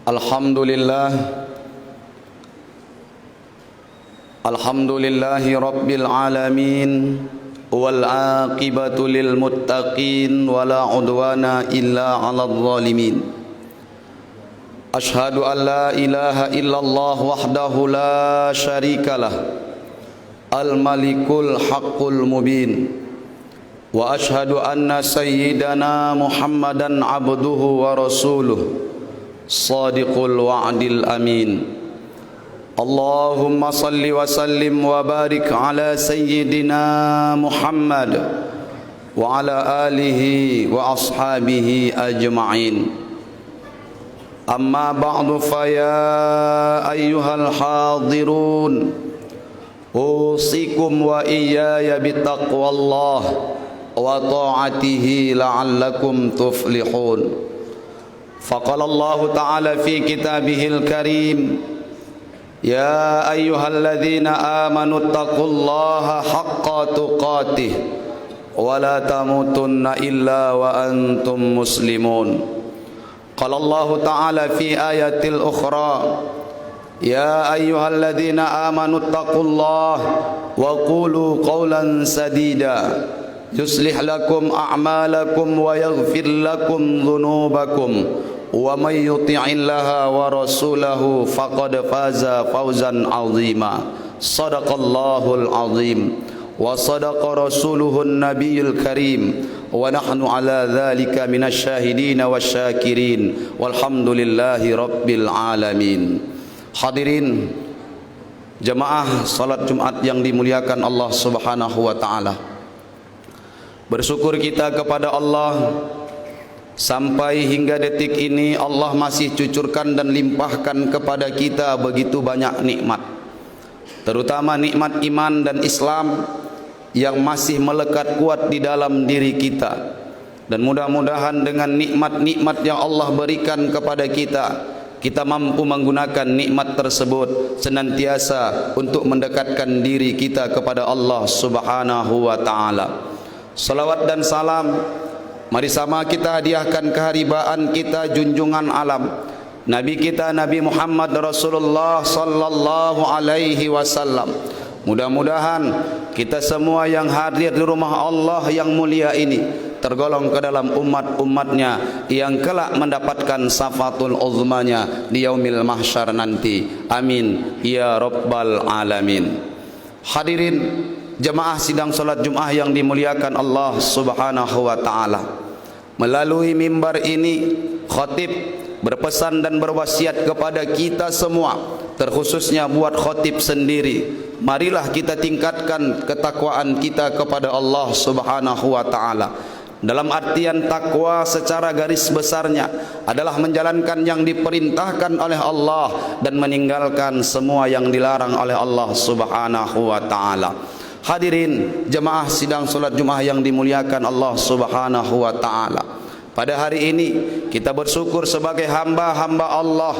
Alhamdulillah, alhamdulillahi rabbil alamin, wal aqibatu lil muttaqin, wala udwana illa 'alal zalimin. Ashhadu an la ilaha illallah wahdahu la syarikalah, al malikul haqqul mubin, wa ashhadu anna sayyidana Muhammadan abduhu wa rasuluh, Sadiqul wa'dil amin. Allahumma salli wa sallim wa barik ala sayyidina Muhammad wa ala alihi wa ashabihi ajma'in. Amma ba'du, fa ya ayyuhal hadirun, usikum wa iyaya bittaqwallah wa ta'atihi la'allakum tuflihun. Faqala Allah Ta'ala fi kitabihil karim, ya ayyuhalladzina amanu taqullaha haqqa tuqatih wa la tamutunna illa wa antum muslimun. Qala Allah Ta'ala fi ayatil ukhra, ya ayyuhalladzina amanu taqullaha wa qulu qawlan sadida yuslih lakum a'malakum wa yaghfir lakum dhunubakum wa may yuti'illaha wa rasulahu faqad faza fawzan 'azima. Shadaqallahul 'azim wa sadaqa rasuluhun nabiyul karim wa nahnu ala dzalika minasy syahidin wasyakirin walhamdulillahi rabbil alamin. Hadirin jemaah salat Jumat yang dimuliakan Allah Subhanahu wa taala, bersyukur kita kepada Allah sampai hingga detik ini Allah masih cucurkan dan limpahkan kepada kita begitu banyak nikmat, terutama nikmat iman dan Islam yang masih melekat kuat di dalam diri kita. Dan mudah-mudahan dengan nikmat-nikmat yang Allah berikan kepada kita, kita mampu menggunakan nikmat tersebut senantiasa untuk mendekatkan diri kita kepada Allah Subhanahu wa taala. Salawat dan salam mari sama kita hadiahkan keharibaan kita, junjungan alam, Nabi kita Nabi Muhammad Rasulullah sallallahu alaihi wasallam. Mudah-mudahan kita semua yang hadir di rumah Allah yang mulia ini tergolong ke dalam umat-umatnya yang kelak mendapatkan syafatul uzmanya di yaumil mahsyar nanti. Amin ya rabbal alamin. Hadirin jemaah sidang salat Jumat yang dimuliakan Allah Subhanahu wa taala, melalui mimbar ini khatib berpesan dan berwasiat kepada kita semua, terkhususnya buat khatib sendiri. Marilah kita tingkatkan ketakwaan kita kepada Allah Subhanahu wa taala. Dalam artian takwa secara garis besarnya adalah menjalankan yang diperintahkan oleh Allah dan meninggalkan semua yang dilarang oleh Allah Subhanahu wa taala. Hadirin jemaah sidang salat Jumat yang dimuliakan Allah Subhanahu wa taala, pada hari ini kita bersyukur sebagai hamba-hamba Allah,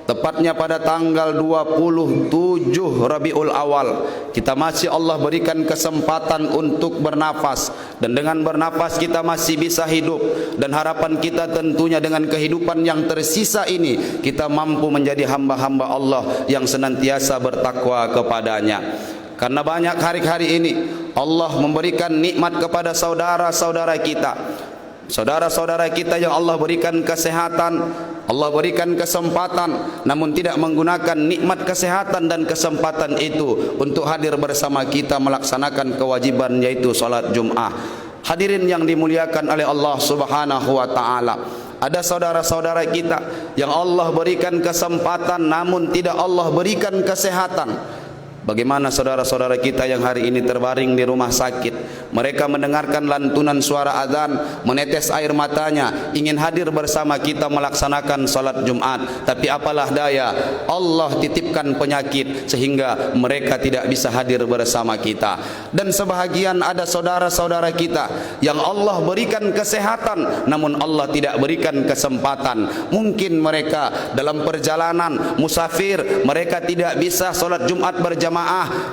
tepatnya pada tanggal 27 Rabiul Awal kita masih Allah berikan kesempatan untuk bernafas, dan dengan bernafas kita masih bisa hidup, dan harapan kita tentunya dengan kehidupan yang tersisa ini kita mampu menjadi hamba-hamba Allah yang senantiasa bertakwa kepadanya. Karena banyak hari-hari ini Allah memberikan nikmat kepada saudara-saudara kita, saudara-saudara kita yang Allah berikan kesehatan, Allah berikan kesempatan, namun tidak menggunakan nikmat kesehatan dan kesempatan itu untuk hadir bersama kita melaksanakan kewajiban yaitu salat Jumat. Hadirin yang dimuliakan oleh Allah Subhanahu wa taala, ada saudara-saudara kita yang Allah berikan kesempatan namun tidak Allah berikan kesehatan. Bagaimana saudara-saudara kita yang hari ini terbaring di rumah sakit, mereka mendengarkan lantunan suara azan, menetes air matanya, ingin hadir bersama kita melaksanakan salat Jumat, tapi apalah daya, Allah titipkan penyakit sehingga mereka tidak bisa hadir bersama kita. Dan sebahagian ada saudara-saudara kita yang Allah berikan kesehatan namun Allah tidak berikan kesempatan. Mungkin mereka dalam perjalanan musafir, mereka tidak bisa salat Jumat berjamaah,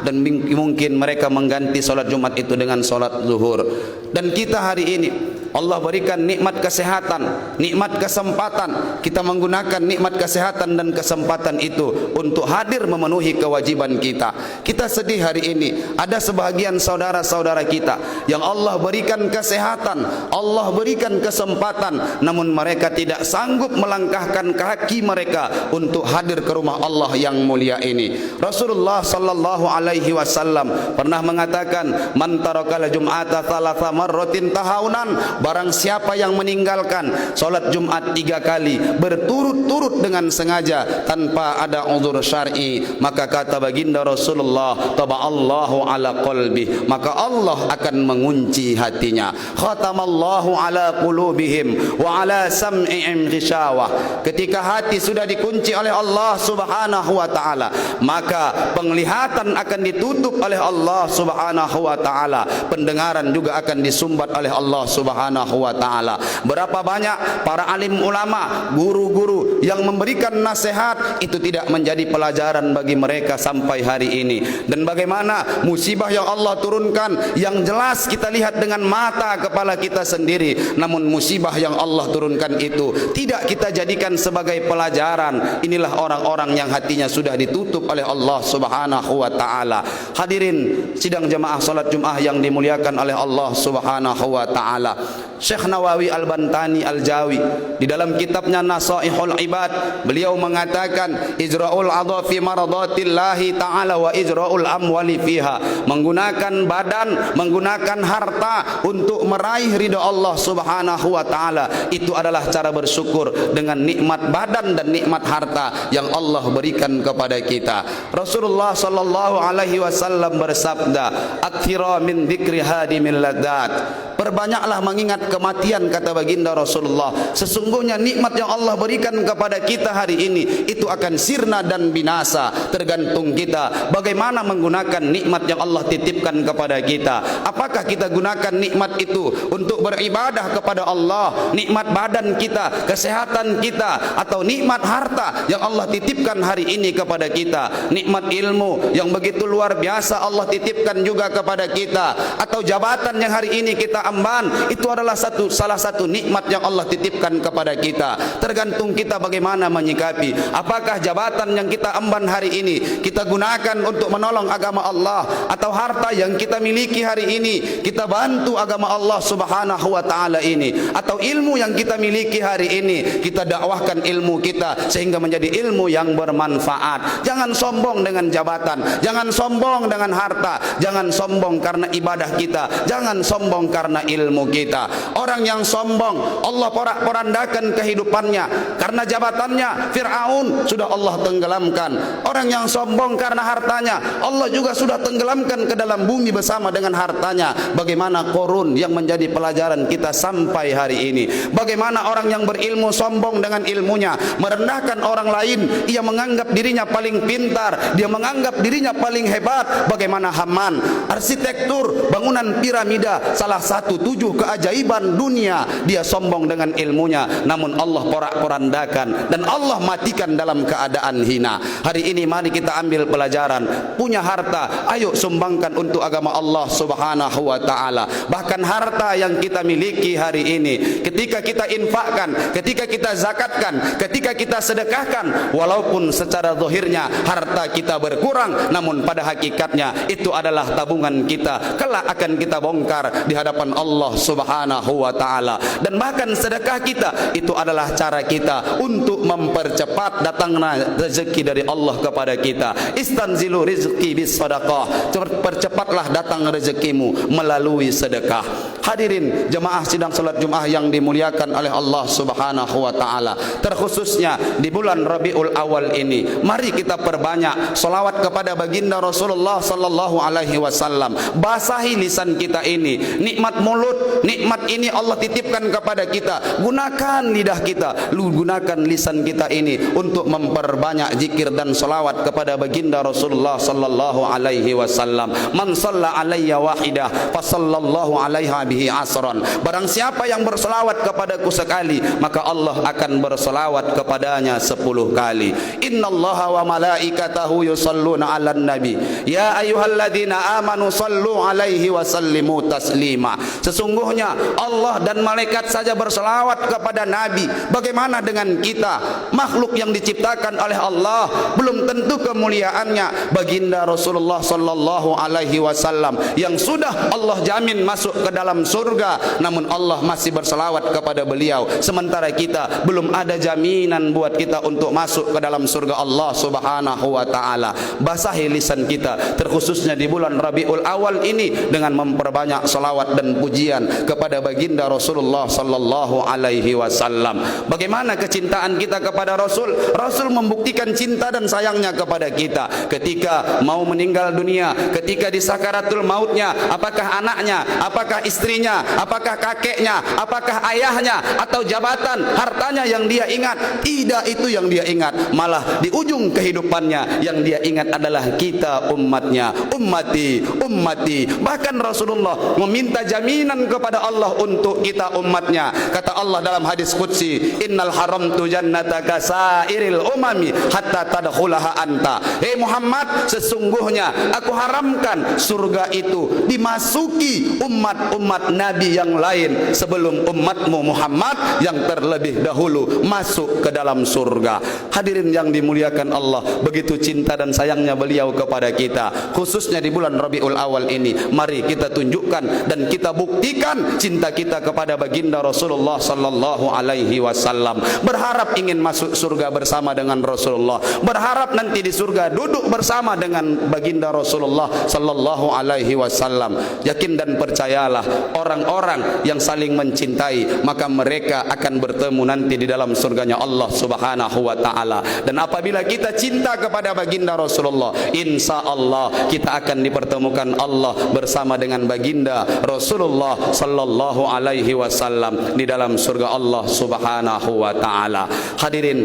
dan mungkin mereka mengganti salat Jumat itu dengan salat zuhur. Dan kita hari ini Allah berikan nikmat kesehatan, nikmat kesempatan. Kita menggunakan nikmat kesehatan dan kesempatan itu untuk hadir memenuhi kewajiban kita. Kita sedih hari ini, ada sebahagian saudara-saudara kita yang Allah berikan kesehatan, Allah berikan kesempatan, namun mereka tidak sanggup melangkahkan kaki mereka untuk hadir ke rumah Allah yang mulia ini. Rasulullah sallallahu alaihi wasallam pernah mengatakan, man tarakal jum'ata thalatha marratin tahaunan, barang siapa yang meninggalkan salat Jumat 3 kali berturut-turut dengan sengaja tanpa ada uzur syar'i, maka kata baginda Rasulullah, taba'allahu ala qalbi, maka Allah akan mengunci hatinya. Khatamallahu ala qulubihim wa ala sam'ihim ghishawah. Ketika hati sudah dikunci oleh Allah subhanahu wa ta'ala, maka penglihatan akan ditutup oleh Allah subhanahu wa ta'ala, pendengaran juga akan disumbat oleh Allah subhanahu wa ta'ala. Berapa banyak para alim ulama, guru-guru yang memberikan nasihat itu tidak menjadi pelajaran bagi mereka sampai hari ini. Dan bagaimana musibah yang Allah turunkan yang jelas kita lihat dengan mata kepala kita sendiri, namun musibah yang Allah turunkan itu tidak kita jadikan sebagai pelajaran. Inilah orang-orang yang hatinya sudah ditutup oleh Allah subhanahu wa ta'ala. Hadirin sidang jemaah salat Jumat yang dimuliakan oleh Allah subhanahu wa ta'ala, Syekh Nawawi Al-Bantani Al-Jawi di dalam kitabnya Nasaihul Ibad, beliau mengatakan ijra'ul adha fi maradatillahi ta'ala wa ijra'ul amwali fiha, menggunakan badan, menggunakan harta untuk meraih ridha Allah subhanahu wa ta'ala, itu adalah cara bersyukur dengan nikmat badan dan nikmat harta yang Allah berikan kepada kita. Rasulullah sallallahu alaihi wasallam bersabda, akthira min dzikri hadimil ladzat, perbanyaklah mengingat kematian, kata baginda Rasulullah. Sesungguhnya nikmat yang Allah berikan kepada kita hari ini itu akan sirna dan binasa. Tergantung kita bagaimana menggunakan nikmat yang Allah titipkan kepada kita. Apakah kita gunakan nikmat itu untuk beribadah kepada Allah, nikmat badan kita, kesehatan kita, atau nikmat harta yang Allah titipkan hari ini kepada kita, nikmat ilmu yang begitu luar biasa Allah titipkan juga kepada kita, atau jabatan yang hari ini kita amban, itu adalah salah satu nikmat yang Allah titipkan kepada kita. Tergantung kita bagaimana menyikapi. Apakah jabatan yang kita emban hari ini kita gunakan untuk menolong agama Allah, atau harta yang kita miliki hari ini kita bantu agama Allah subhanahu wa ta'ala ini, atau ilmu yang kita miliki hari ini kita dakwahkan ilmu kita sehingga menjadi ilmu yang bermanfaat. Jangan sombong dengan jabatan, jangan sombong dengan harta, jangan sombong karena ibadah kita, jangan sombong karena ilmu kita. Orang yang sombong Allah porak-porandakan kehidupannya. Karena jabatannya Fir'aun sudah Allah tenggelamkan. Orang yang sombong karena hartanya Allah juga sudah tenggelamkan ke dalam bumi bersama dengan hartanya. Bagaimana Qarun yang menjadi pelajaran kita sampai hari ini. Bagaimana orang yang berilmu sombong dengan ilmunya, merendahkan orang lain, ia menganggap dirinya paling pintar, dia menganggap dirinya paling hebat. Bagaimana Haman, arsitektur bangunan piramida, salah satu 7 keajaiban dunia, dia sombong dengan ilmunya, namun Allah porak-porandakan dan Allah matikan dalam keadaan hina. Hari ini mari kita ambil pelajaran. Punya harta, ayo sumbangkan untuk agama Allah subhanahu wa ta'ala. Bahkan harta yang kita miliki hari ini, ketika kita infakkan, ketika kita zakatkan, ketika kita sedekahkan, walaupun secara zahirnya harta kita berkurang, namun pada hakikatnya itu adalah tabungan kita, kelak akan kita bongkar di hadapan Allah subhanahu wa ta'ala. Dan bahkan sedekah kita itu adalah cara kita untuk mempercepat datangnya rezeki dari Allah kepada kita. Istanzilu rizqi bis sadaqah, percepatlah datang rezekimu melalui sedekah. Hadirin jemaah sidang salat Jumat yang dimuliakan oleh Allah subhanahu wa ta'ala, terkhususnya di bulan Rabiul Awal ini, mari kita perbanyak salawat kepada baginda Rasulullah sallallahu alaihi wasallam. Basahi lisan kita ini, nikmat mulut, nikmat ini Allah titipkan kepada kita. Gunakan lidah kita, gunakan lisan kita ini untuk memperbanyak zikir dan salawat kepada baginda Rasulullah sallallahu alaihi wasallam. Man shalla alayya wahidah fa sallallahu alaiha alaihi asran. Barang siapa yang berselawat kepadaku sekali, maka Allah akan berselawat kepadanya 10 kali. Innallaha wa malaikatahu yusalluna 'alan nabi ya ayyuhalladzina amanu sallu 'alaihi wa sallimu taslima. Sesungguhnya Allah dan malaikat saja berselawat kepada nabi, bagaimana dengan kita, makhluk yang diciptakan oleh Allah, belum tentu kemuliaannya. Baginda Rasulullah sallallahu alaihi wasallam yang sudah Allah jamin masuk ke dalam surga, namun Allah masih berselawat kepada beliau, sementara kita belum ada jaminan buat kita untuk masuk ke dalam surga Allah subhanahu wa ta'ala. Basahi lisan kita, terkhususnya di bulan Rabiul Awal ini, dengan memperbanyak selawat dan pujian kepada baginda Rasulullah sallallahu alaihi wasallam. Bagaimana kecintaan kita kepada Rasul? Rasul membuktikan cinta dan sayangnya kepada kita ketika mau meninggal dunia, ketika di sakaratul mautnya. Apakah anaknya, apakah istrinya, apakah kakeknya, apakah ayahnya, atau jabatan, hartanya yang dia ingat? Tidak, itu yang dia ingat. Malah di ujung kehidupannya yang dia ingat adalah kita umatnya. Ummati, ummati. Bahkan Rasulullah meminta jaminan kepada Allah untuk kita umatnya. Kata Allah dalam hadis qudsi, innal haramtu jannataka sairil umami hatta tadkhulaha anta. Hei Muhammad, sesungguhnya aku haramkan surga itu dimasuki umat-umat Nabi yang lain sebelum umatmu Muhammad yang terlebih dahulu masuk ke dalam surga. Hadirin yang dimuliakan Allah, begitu cinta dan sayangnya beliau kepada kita, khususnya di bulan Rabiul Awal ini. Mari kita tunjukkan dan kita buktikan cinta kita kepada baginda Rasulullah sallallahu alaihi wasallam. Berharap ingin masuk surga bersama dengan Rasulullah, berharap nanti di surga duduk bersama dengan baginda Rasulullah sallallahu alaihi wasallam. Yakin dan percayalah, orang-orang yang saling mencintai, maka mereka akan bertemu nanti di dalam surganya Allah subhanahu wa ta'ala. Dan apabila kita cinta kepada baginda Rasulullah, insya Allah kita akan dipertemukan Allah bersama dengan baginda Rasulullah sallallahu alaihi wasallam di dalam surga Allah subhanahu wa ta'ala. Hadirin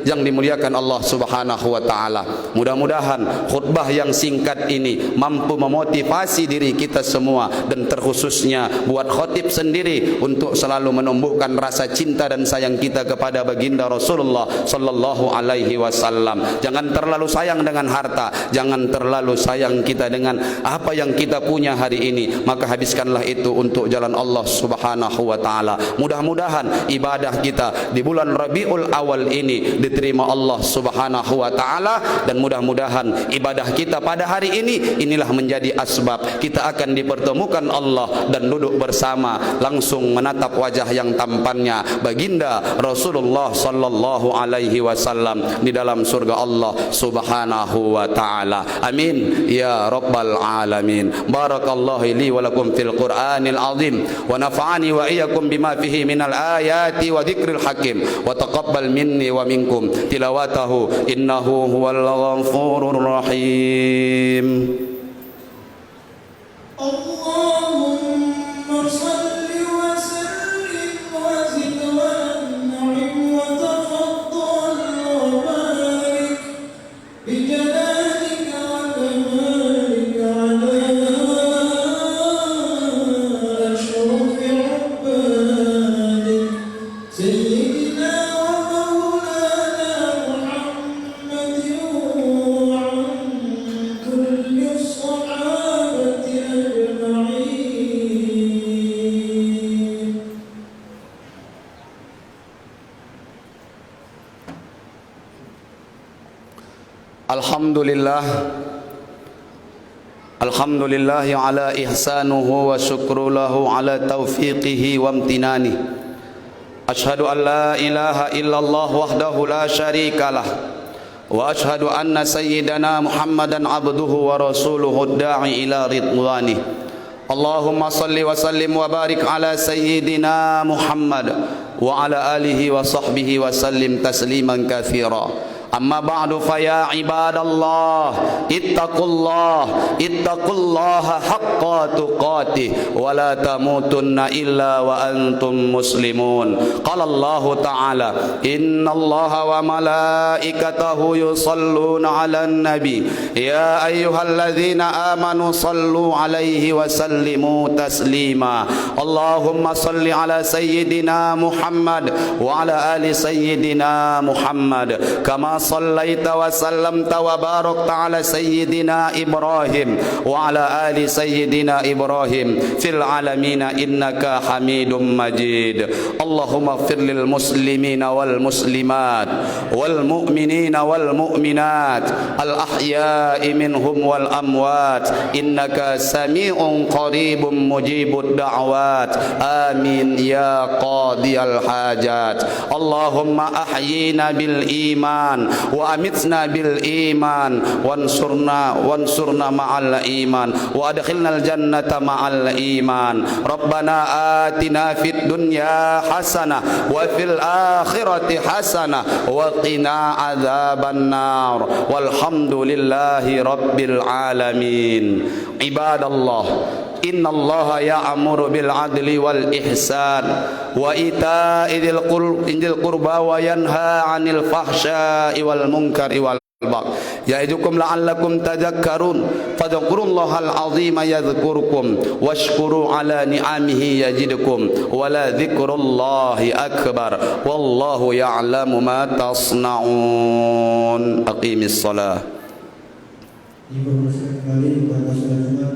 yang dimuliakan Allah subhanahu wa ta'ala, mudah-mudahan khutbah yang singkat ini mampu memotivasi diri kita semua, dan terkhususnya buat khatib sendiri untuk selalu menumbuhkan rasa cinta dan sayang kita kepada baginda Rasulullah sallallahu alaihi wasallam. Jangan terlalu sayang dengan harta, jangan terlalu sayang kita dengan apa yang kita punya hari ini, maka habiskanlah itu untuk jalan Allah subhanahu wa ta'ala. Mudah-mudahan ibadah kita di bulan Rabiul Awal ini diterima Allah subhanahu wa ta'ala, dan mudah-mudahan ibadah kita pada hari ini inilah menjadi asbab kita akan dipertemukan Allah dan duduk bersama, langsung menatap wajah yang tampannya baginda Rasulullah sallallahu alaihi wasallam di dalam surga Allah subhanahu wa ta'ala. Amin ya rabbal alamin. Barakallahu li wa lakum fil Qur'anil azim, wa nafa'ani wa iyyakum bima fihi minal ayati wa dzikril hakim, wa taqabbal minni wa minkum tilawatahu innahu huwal ghafurur rahim. Allahumma salli wa sallim wa zid wa an'im wa tafaddal wa barik bi jalalika wa kamalika ala ashrafi ubadik sayyidina wa maulana Muhammadin wa an kulli sahabati ajma'in. Alhamdulillah, alhamdulillah ala ihsanuhu wa syukru lahu ala taufiqihi wa amtinani. Ashhadu an la ilaha illallah wahdahu la syarikalah, wa ashhadu anna sayyidana Muhammadan abduhu wa rasuluhu da'i ila ridwanih. Allahumma salli wa sallim wa barik ala sayyidina Muhammad wa ala alihi wa sahbihi wa sallim tasliman katsira. أما بعد فيا عباد الله اتقوا الله حق تقاته ولا تموتن إلا وأنتم مسلمون. قال الله تعالى إن الله وملائكته يصلون على النبي يا أيها الذين آمنوا صلوا عليه وسلموا تسليما. اللهم صل على سيدنا محمد وعلى آل سيدنا محمد كما صليت وسلمت وباركت على سيدنا إبراهيم وعلى آل سيدنا إبراهيم في العالمين إنك حميد مجيد. اللهم اغفر للمسلمين والمسلمات والمؤمنين والمؤمنات الأحياء منهم والأموات إنك سميع قريب مجيب الدعوات. آمين يا قاضي الحاجات. اللهم أحيينا بالإيمان وأمتنا بالإيمان وانصرنا مع الإيمان وأدخلنا الجنة مع الإيمان. ربنا آتنا في الدنيا حسنة وفي الآخرة حسنة وقنا عذاب النار والحمد لله رب العالمين. عباد الله إن الله يأمر بالعدل والإحسان وإيتاء ذي القربى وينهى عن الفحشاء والمنكر والبغي يعظكم لعلكم تذكرون. فاذكروا الله العظيم يذكركم واشكروا على نعمه يزدكم ولذكر الله أكبر والله يعلم ما تصنعون. أقيم الصلاة. Diperbolehkan kembali pada sholat Jumat